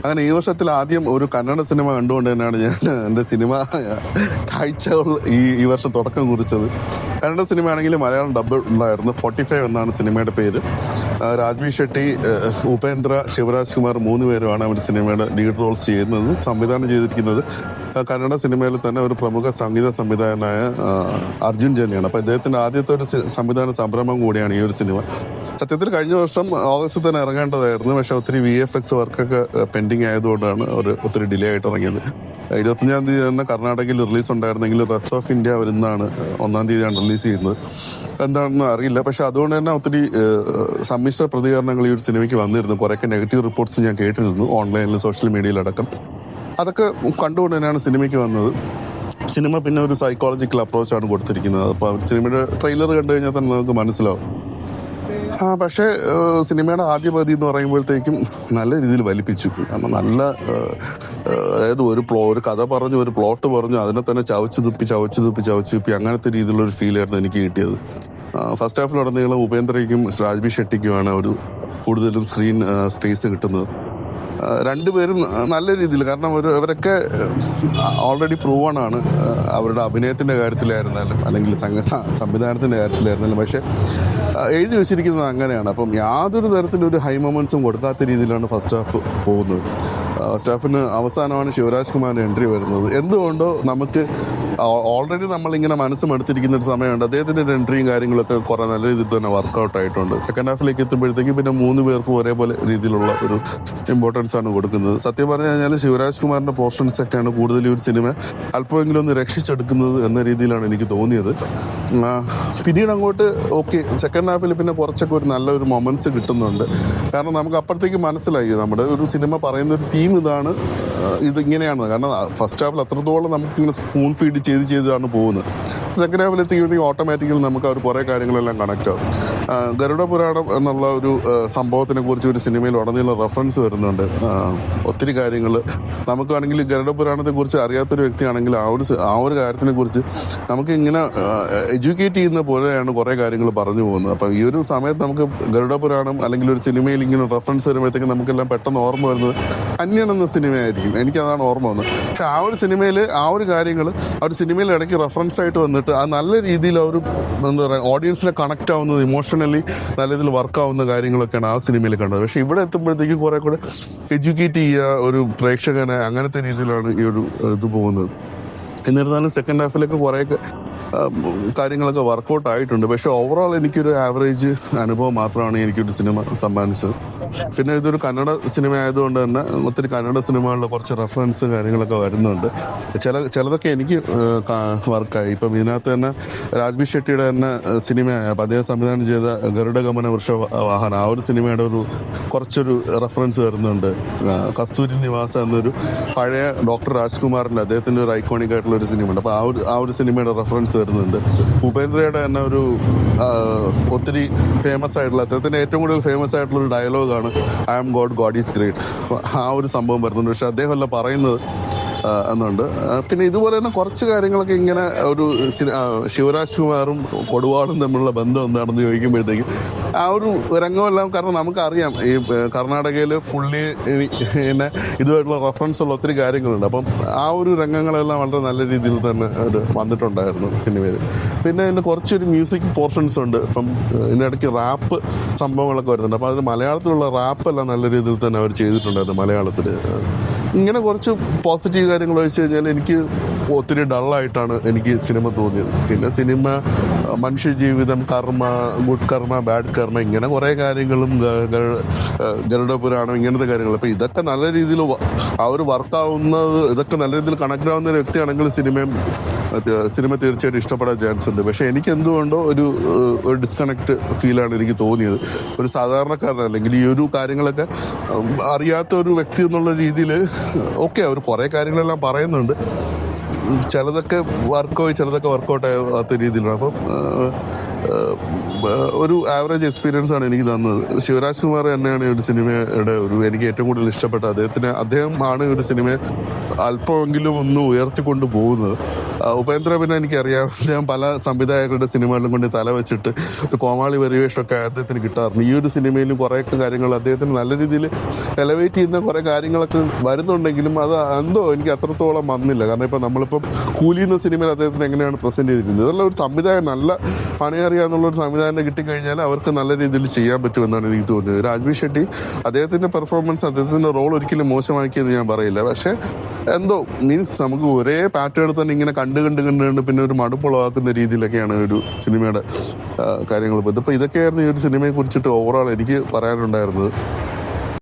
അങ്ങനെ ഈ വർഷത്തിൽ ആദ്യം ഒരു കന്നഡ സിനിമ കണ്ടുകൊണ്ട് തന്നെയാണ് ഞാൻ എൻ്റെ സിനിമ കാഴ്ചകൾ ഈ വർഷം തുടക്കം കുറിച്ചത്. കന്നഡ സിനിമയാണെങ്കിൽ മലയാളം ഡബ് ഉണ്ടായിരുന്നു. 45 എന്നാണ് സിനിമയുടെ പേര്. രാജ്വി ഷെട്ടി, ഉപേന്ദ്ര, ശിവരാജ് കുമാർ 3 പേരുമാണ് അവർ സിനിമയുടെ ലീഡ് റോൾസ് ചെയ്യുന്നത്. സംവിധാനം ചെയ്തിരിക്കുന്നത് കന്നഡ സിനിമയിൽ തന്നെ ഒരു പ്രമുഖ സംഗീത സംവിധായകനായ അർജുൻ ജന്യാണ്. അപ്പോൾ ഇദ്ദേഹത്തിൻ്റെ ആദ്യത്തെ ഒരു സംവിധാന സംരംഭം കൂടിയാണ് ഈ ഒരു സിനിമ. സത്യത്തിൽ കഴിഞ്ഞ വർഷം ഓഗസ്റ്റിൽ തന്നെ ഇറങ്ങേണ്ടതായിരുന്നു. പക്ഷേ ഒത്തിരി VFX വർക്കൊക്കെ പെൻഡിങ് ആയതുകൊണ്ടാണ് ഒത്തിരി ഡിലേ ആയിട്ട് ഇറങ്ങിയത്. 25-ാം തീയതി തന്നെ കർണാടകയിൽ റിലീസ് ഉണ്ടായിരുന്നെങ്കിൽ റെസ്റ്റ് ഓഫ് ഇന്ത്യ വരുന്നതാണ് 1-ാം തീയതിയാണ് റിലീസ് ചെയ്യുന്നത്. എന്താണെന്ന് അറിയില്ല. പക്ഷെ അതുകൊണ്ട് തന്നെ ഒത്തിരി സമ്മിശ്ര പ്രതികരണങ്ങൾ ഈ ഒരു സിനിമയ്ക്ക് വന്നിരുന്നു. കുറേയൊക്കെ നെഗറ്റീവ് റിപ്പോർട്ട്സ് ഞാൻ കേട്ടിരുന്നു ഓൺലൈനിൽ, സോഷ്യൽ മീഡിയയിലടക്കം. അതൊക്കെ കണ്ടുകൊണ്ട് തന്നെയാണ് സിനിമയ്ക്ക് വന്നത്. സിനിമ പിന്നെ ഒരു സൈക്കോളജിക്കൽ അപ്രോച്ചാണ് കൊടുത്തിരിക്കുന്നത്. അപ്പോൾ സിനിമയുടെ ട്രെയിലർ കണ്ടു കഴിഞ്ഞാൽ തന്നെ നമുക്ക് മനസ്സിലാവും. പക്ഷേ സിനിമയുടെ ആദ്യ പകുതി എന്ന് പറയുമ്പോഴത്തേക്കും നല്ല രീതിയിൽ വലിപ്പിച്ചു. കാരണം നല്ല അതായത് ഒരു കഥ പറഞ്ഞു, ഒരു പ്ലോട്ട് പറഞ്ഞു, അതിനെ തന്നെ ചവച്ചു തുപ്പി അങ്ങനത്തെ രീതിയിലുള്ളൊരു ഫീലായിരുന്നു എനിക്ക് കിട്ടിയത്. ഫസ്റ്റ് ഹാഫിലുടനീളം ഉപേന്ദ്രയ്ക്കും രാജ്വി ഷെട്ടിക്കുമാണ് ഒരു കൂടുതലും സ്ക്രീൻ സ്പേസ് കിട്ടുന്നത്. രണ്ടുപേരും നല്ല രീതിയിൽ, കാരണം അവരൊക്കെ ഓൾറെഡി പ്രൂവൺ ആണ് അവരുടെ അഭിനയത്തിൻ്റെ കാര്യത്തിലായിരുന്നാലും അല്ലെങ്കിൽ സംവിധാനത്തിൻ്റെ കാര്യത്തിലായിരുന്നാലും. പക്ഷേ എഴുതി വെച്ചിരിക്കുന്നത് അങ്ങനെയാണ്. അപ്പം യാതൊരു തരത്തിലൊരു ഹൈ മൊമെൻറ്റ്സും കൊടുക്കാത്ത രീതിയിലാണ് ഫസ്റ്റ് ഹാഫ് പോകുന്നത്. ഫസ്റ്റ് ഹാഫിന് അവസാനമാണ് ശിവരാജ് കുമാറിൻ്റെ എൻട്രി വരുന്നത്. എന്തുകൊണ്ടോ നമുക്ക് ഓൾറെഡി നമ്മളിങ്ങനെ മനസ്സുമെടുത്തിരിക്കുന്ന ഒരു സമയമുണ്ട്. അദ്ദേഹത്തിൻ്റെ എൻട്രിയും കാര്യങ്ങളൊക്കെ കുറേ നല്ല രീതിയിൽ തന്നെ വർക്കൗട്ട് ആയിട്ടുണ്ട്. സെക്കൻഡ് ഹാഫിലേക്ക് എത്തുമ്പോഴത്തേക്കും പിന്നെ 3 പേർക്കും ഒരേപോലെ രീതിയിലുള്ള ഒരു ഇമ്പോർട്ടൻസ് ആണ് കൊടുക്കുന്നത്. സത്യം പറഞ്ഞു കഴിഞ്ഞാൽ ശിവരാജ് കുമാറിൻ്റെ പോർഷൻസ് ഒക്കെയാണ് കൂടുതൽ ഈ ഒരു സിനിമ അല്പമെങ്കിലും ഒന്ന് രക്ഷിച്ചെടുക്കുന്നത് എന്ന രീതിയിലാണ് എനിക്ക് തോന്നിയത്. പിന്നീട് അങ്ങോട്ട് ഓക്കെ, സെക്കൻഡ് ഹാഫിൽ പിന്നെ കുറച്ചൊക്കെ ഒരു നല്ലൊരു മൊമെൻറ്റ്സ് കിട്ടുന്നുണ്ട്. കാരണം നമുക്ക് അപ്പുറത്തേക്ക് മനസ്സിലായി നമ്മുടെ ഒരു സിനിമ പറയുന്ന ഒരു തീം ഇതാണ്, ഇതിങ്ങനെയാണ്. കാരണം ഫസ്റ്റ് ഹാഫിൽ അത്രത്തോളം നമുക്കിങ്ങനെ സ്പൂൺ ഫീഡ് ചെയ്താണ് പോകുന്നത്. സെക്കൻഡ് ഹാഫിൽ എത്തിക്കുമ്പോഴത്തേക്കും ഓട്ടോമാറ്റിക്കലി നമുക്ക് അവർ കുറേ കാര്യങ്ങളെല്ലാം കണക്റ്റ് ആവും. ഗരുഡ പുരാണം എന്നുള്ള ഒരു സംഭവത്തിനെ കുറിച്ച് ഒരു സിനിമയിൽ ഉടനീളം റെഫറൻസ് വരുന്നുണ്ട്. ഒത്തിരി കാര്യങ്ങൾ നമുക്കാണെങ്കിൽ ഗരുഡ പുരാണത്തെ കുറിച്ച് അറിയാത്തൊരു വ്യക്തിയാണെങ്കിൽ ആ ഒരു കാര്യത്തിനെ കുറിച്ച് നമുക്ക് ഇങ്ങനെ എഡ്യൂക്കേറ്റ് ചെയ്യുന്ന പോലെയാണ് കുറേ കാര്യങ്ങൾ പറഞ്ഞു പോകുന്നത്. അപ്പം ഈ ഒരു സമയത്ത് നമുക്ക് ഗരുഡ പുരാണം അല്ലെങ്കിൽ ഒരു സിനിമയിൽ ഇങ്ങനെ റെഫറൻസ് വരുമ്പോഴത്തേക്കും നമുക്കെല്ലാം പെട്ടെന്ന് ഓർമ്മ വരുന്നത് അന്യൻ എന്ന സിനിമയായിരിക്കും. എനിക്കതാണ് ഓർമ്മ വന്നത്. പക്ഷെ ആ ഒരു സിനിമയിൽ ആ ഒരു കാര്യങ്ങൾ ആ ഒരു സിനിമയിൽ ഇടയ്ക്ക് റെഫറൻസ് ആയിട്ട് വന്നിട്ട് അത് നല്ല രീതിയിൽ ആ ഒരു എന്താ പറയുക ഓഡിയൻസിനെ കണക്റ്റ് ആവുന്നത്, ഇമോഷണലി നല്ല രീതിയിൽ വർക്കാവുന്ന കാര്യങ്ങളൊക്കെയാണ് ആ സിനിമയിൽ കണ്ടത്. പക്ഷേ ഇവിടെ എത്തുമ്പോഴത്തേക്കും കുറേ കൂടെ എഡ്യൂക്കേറ്റ് ചെയ്യുക ഒരു പ്രേക്ഷകനെ, അങ്ങനത്തെ രീതിയിലാണ് ഈ ഒരു ഇത് പോകുന്നത്. എന്നിരുന്നാലും സെക്കൻഡ് ഹാഫിലേക്ക് കുറേയൊക്കെ കാര്യങ്ങളൊക്കെ വർക്കൗട്ട് ആയിട്ടുണ്ട്. പക്ഷേ ഓവറോൾ എനിക്കൊരു ആവറേജ് അനുഭവം മാത്രമാണ് എനിക്കൊരു സിനിമ സമ്മാനിച്ചത്. പിന്നെ ഇതൊരു കന്നഡ സിനിമ ആയതുകൊണ്ട് തന്നെ ഒത്തിരി കന്നഡ സിനിമകളിലെ കുറച്ച് റെഫറൻസ് കാര്യങ്ങളൊക്കെ വരുന്നുണ്ട്. ചിലതൊക്കെ എനിക്ക് വർക്കായി. ഇപ്പം ഇതിനകത്ത് തന്നെ രാജ്വി ഷെട്ടിയുടെ തന്നെ സിനിമയായ അപ്പം അദ്ദേഹം സംവിധാനം ചെയ്ത ഗരുഡഗമന വൃഷവാഹന, ആ ഒരു സിനിമയുടെ കുറച്ചൊരു റെഫറൻസ് വരുന്നുണ്ട്. കസ്തൂരി നിവാസ എന്നൊരു പഴയ ഡോക്ടർ രാജ്കുമാറിൻ്റെ അദ്ദേഹത്തിൻ്റെ ഒരു ഐക്കോണിക് ആയിട്ടുള്ള ഒരു സിനിമ ഉണ്ട്. അപ്പോൾ ആ ഒരു സിനിമയുടെ റെഫറൻസ് വരുന്നുണ്ട്. ഉപേന്ദ്രയുടെ തന്നെ ഒരു ഒത്തിരി ഫേമസ് ആയിട്ടുള്ള, അദ്ദേഹത്തിൻ്റെ ഏറ്റവും കൂടുതൽ ഫേമസ് ആയിട്ടുള്ള ഒരു ഡയലോഗാണ് I am God, God is great. ആ ഒരു സംഭവം വരുന്നുണ്ട്. പക്ഷെ അദ്ദേഹമല്ല പറയുന്നത് എന്നുണ്ട്. പിന്നെ ഇതുപോലെ തന്നെ കുറച്ച് കാര്യങ്ങളൊക്കെ ഇങ്ങനെ ഒരു ശിവരാജ് കുമാറും കൊടുവാളും തമ്മിലുള്ള ബന്ധം എന്താണെന്ന് ചോദിക്കുമ്പോഴത്തേക്കും ആ ഒരു രംഗമെല്ലാം, കാരണം നമുക്കറിയാം ഈ കർണാടകയിൽ പുള്ളിനെ ഇതുമായിട്ടുള്ള റെഫറൻസ് ഉള്ള ഒത്തിരി കാര്യങ്ങളുണ്ട്. അപ്പം ആ ഒരു രംഗങ്ങളെല്ലാം വളരെ നല്ല രീതിയിൽ തന്നെ ഒരു വന്നിട്ടുണ്ടായിരുന്നു സിനിമയിൽ. പിന്നെ ഇതിന് കുറച്ചൊരു മ്യൂസിക് പോർഷൻസ് ഉണ്ട്. ഇപ്പം ഇതിനിടയ്ക്ക് റാപ്പ് സംഭവങ്ങളൊക്കെ വരുന്നുണ്ട്. അപ്പോൾ അതിന് മലയാളത്തിലുള്ള റാപ്പെല്ലാം നല്ല രീതിയിൽ തന്നെ അവർ ചെയ്തിട്ടുണ്ടായിരുന്നു മലയാളത്തിൽ. ഇങ്ങനെ കുറച്ച് പോസിറ്റീവ് കാര്യങ്ങൾ വെച്ച് കഴിഞ്ഞാൽ എനിക്ക് ഒത്തിരി ഡള്ളായിട്ടാണ് എനിക്ക് സിനിമ തോന്നിയത്. പിന്നെ സിനിമ മനുഷ്യജീവിതം, കർമ്മ, ഗുഡ് കർമ്മ, ബാഡ് കർമ്മ, ഇങ്ങനെ കുറേ കാര്യങ്ങളും ഗരുഡ പുരാണം, ഇങ്ങനത്തെ കാര്യങ്ങൾ. അപ്പോൾ ഇതൊക്കെ നല്ല രീതിയിൽ ആ ഒരു വർക്കാവുന്നത്, ഇതൊക്കെ നല്ല രീതിയിൽ കണക്ട് ആവുന്ന ഒരു വ്യക്തിയാണെങ്കിൽ സിനിമ തീർച്ചയായിട്ടും ഇഷ്ടപ്പെടാൻ ചാൻസ് ഉണ്ട്. പക്ഷേ എനിക്ക് എന്തുകൊണ്ടോ ഒരു ഡിസ്കണക്ട് ഫീലാണ് എനിക്ക് തോന്നിയത്. ഒരു സാധാരണക്കാരൻ അല്ലെങ്കിൽ ഈ ഒരു കാര്യങ്ങളൊക്കെ അറിയാത്ത ഒരു വ്യക്തി എന്നുള്ള രീതിയിൽ ഓക്കെ അവർ കുറേ കാര്യങ്ങളെല്ലാം പറയുന്നുണ്ട്. ചിലതൊക്കെ വർക്കൗട്ട് ആവാത്ത രീതിയിലാണ്. അപ്പം ഒരു ആവറേജ് എക്സ്പീരിയൻസ് ആണ് എനിക്ക് തന്നത്. ശിവരാജ് കുമാർ തന്നെയാണ് ഈ ഒരു സിനിമയുടെ എനിക്ക് ഏറ്റവും കൂടുതൽ ഇഷ്ടപ്പെട്ട അദ്ദേഹമാണ് ഈ ഒരു സിനിമയെ അല്പമെങ്കിലും ഒന്ന് ഉയർത്തിക്കൊണ്ട് പോകുന്നത്. ഉപേന്ദ്ര പിന്നെ എനിക്കറിയാം, അദ്ദേഹം പല സംവിധായകരുടെ സിനിമകളിലും കൊണ്ട് തല വെച്ചിട്ട് ഒരു കോമാളി പരിവേഷമൊക്കെ അദ്ദേഹത്തിന് കിട്ടാറുണ്ട്. ഈ ഒരു സിനിമയിലും കുറേയൊക്കെ കാര്യങ്ങൾ അദ്ദേഹത്തിന് നല്ല രീതിയിൽ എലവേറ്റ് ചെയ്യുന്ന കുറേ കാര്യങ്ങളൊക്കെ വരുന്നുണ്ടെങ്കിലും അത് എന്തോ എനിക്ക് അത്രത്തോളം വന്നില്ല. കാരണം ഇപ്പം നമ്മളിപ്പം കൂലി എന്ന സിനിമയിൽ അദ്ദേഹത്തിന് എങ്ങനെയാണ് പ്രസന്റ് ചെയ്തിരിക്കുന്നത്, ഇതെല്ലാം ഒരു സംവിധായകൻ നല്ല പണിയറിയാന്നുള്ളൊരു സംവിധാനം കിട്ടിക്കഴിഞ്ഞാൽ അവർക്ക് നല്ല രീതിയിൽ ചെയ്യാൻ പറ്റുമെന്നാണ് എനിക്ക് തോന്നിയത്. രാജ്ബി ഷെട്ടി അദ്ദേഹത്തിൻ്റെ പെർഫോമൻസ്, അദ്ദേഹത്തിൻ്റെ റോൾ ഒരിക്കലും മോശമാക്കിയെന്ന് ഞാൻ പറയില്ല. പക്ഷേ എന്തോ മീൻസ് നമുക്ക് ഒരേ പാറ്റേൺ തന്നെ ഇങ്ങനെ കണ്ട് പിന്നെ ഒരു മടുപ്പുളവാക്കുന്ന രീതിയിലൊക്കെയാണ് ഒരു സിനിമയുടെ കാര്യങ്ങൾ. ഇതിപ്പോൾ ഇതൊക്കെയായിരുന്നു ഈ ഒരു സിനിമയെ കുറിച്ചിട്ട് ഓവറോൾ എനിക്ക് പറയാനുണ്ടായിരുന്നത്.